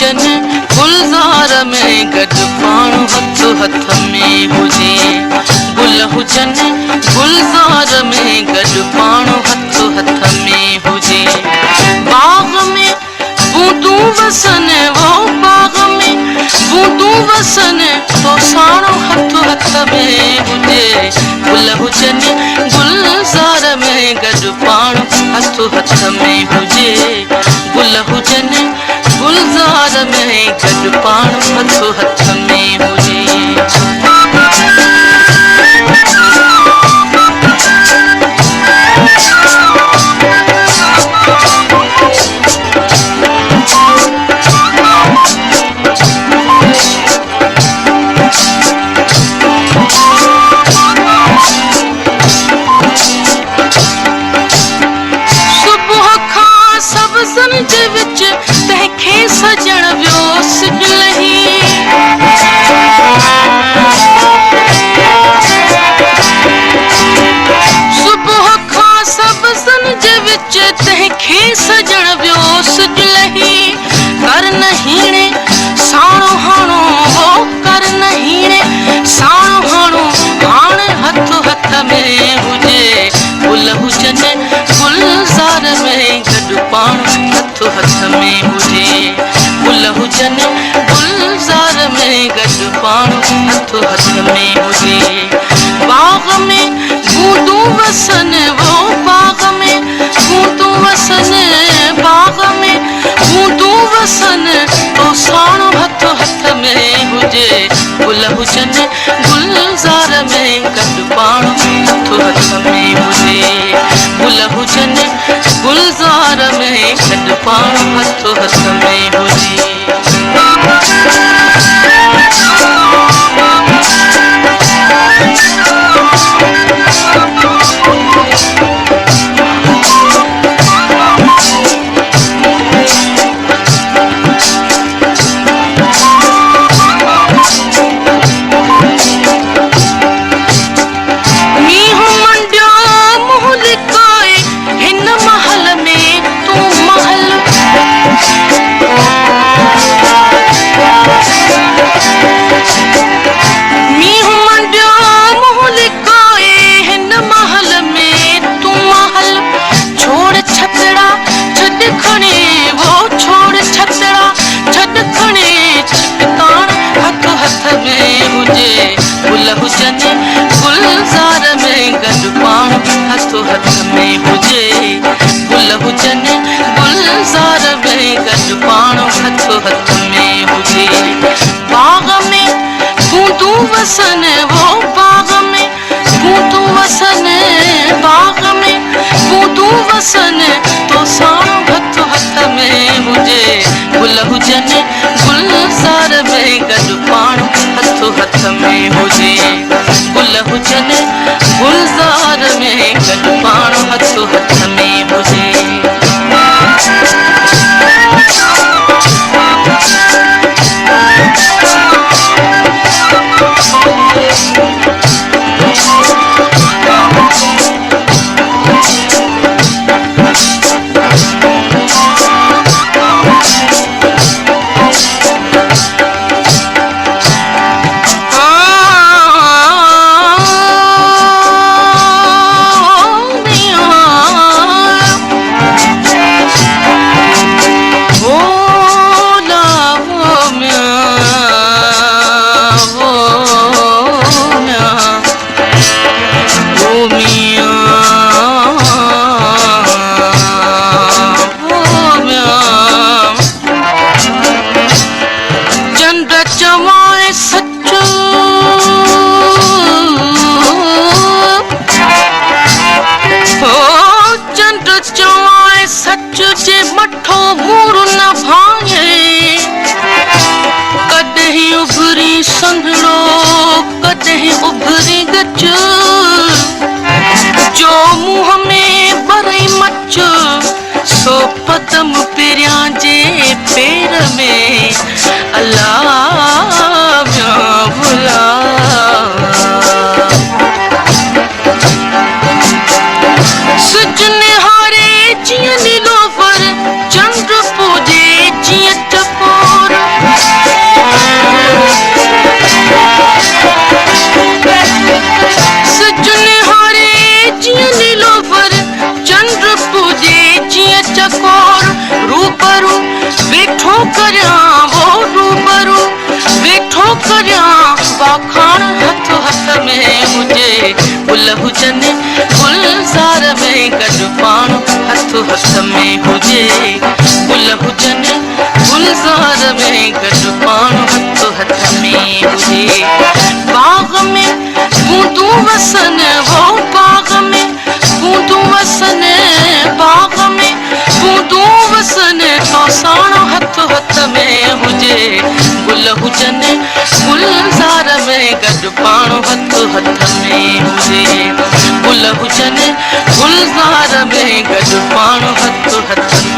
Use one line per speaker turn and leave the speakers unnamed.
हुजनि गुलज़ार में गॾु पाण हथ हथ में हुजे गुल हुजनि गुलज़ार में गॾु पाण हथ हथ में हुजे बाग में बूंदूं वसनि वो बाग में बूंदूं वसनि तो साणो हथ हथ में हुजे गुल हुजनि गुलज़ार में गॾु पाण हथ हथ में हुजे गुल हुजनि गुलज़ार में गॾु पाण हथ हथ में हुजे सजण वियो सिजलही सुबुह खां सबज़न जे विच तंहिंखे सजण वियो सिजलही कर न हीणे साणो हाणो हो कर न हीणे साणो हाणो हाणे हथ हथ में हुजे गुल हुजनि गुलज़ार में गॾु पाण हथ हथ में हुजे गुल हुजनि गुलज़ार में गॾु पाण हथ हथ में हुजे बाग में बूंदूं वसनि वो बाग में बूंदूं वसनि बाग में बूंदूं वसनि तो साणो हथ हथ में हुजे गुल हुजनि गुलज़ार में गॾु पाण हथ हथ में हुजे गुल हुजनि गुलज़ार में गॾु पाण हथ हथ में हुजे गुल हुजनि गुलज़ार में गॾु पाण हथ हथ में हुजे गुल हुजनि गुलज़ार में गॾु पाण हथ हथ में हुजे बाग में बूंदूं वसनि वो बाग में बूंदूं वसनि बाग में बूंदूं वसनि तो साणो हथ हथ में हुजे गुल हुजनि गुलज़ार में गॾु पाण हथ हथ में हुजे गुल हुजनि गुलज़ार में गॾु पाण हथ हथ में हुजे उभरी गच जो मुंह में बरई मच सो पदम पेरियां जे पेर में अल्लाह भुला सजने हारे जिया नीलोफर चंद्र पूजे जिया टपोर चकोर रूबरू वेठो करियां वो रूबरू वेठो करियां वाखाण हथ हथ में हुजे गुल हुजनि गुलज़ार में गॾु पाण हथ हथ में हुजे गुल हुजनि गुलज़ार में गॾु पाण हथ हथ में हुजे बाग में बूंदू वसन वो बाग में बूंदू वसन बाग में बूंदू वसन तो साण हथ हथ में हुजे गुल हुजनि गुलज़ार में गॾु पाण हथ हथ में हुजे गुल हुजनि गुलज़ार में गॾु पाण हथ हथ में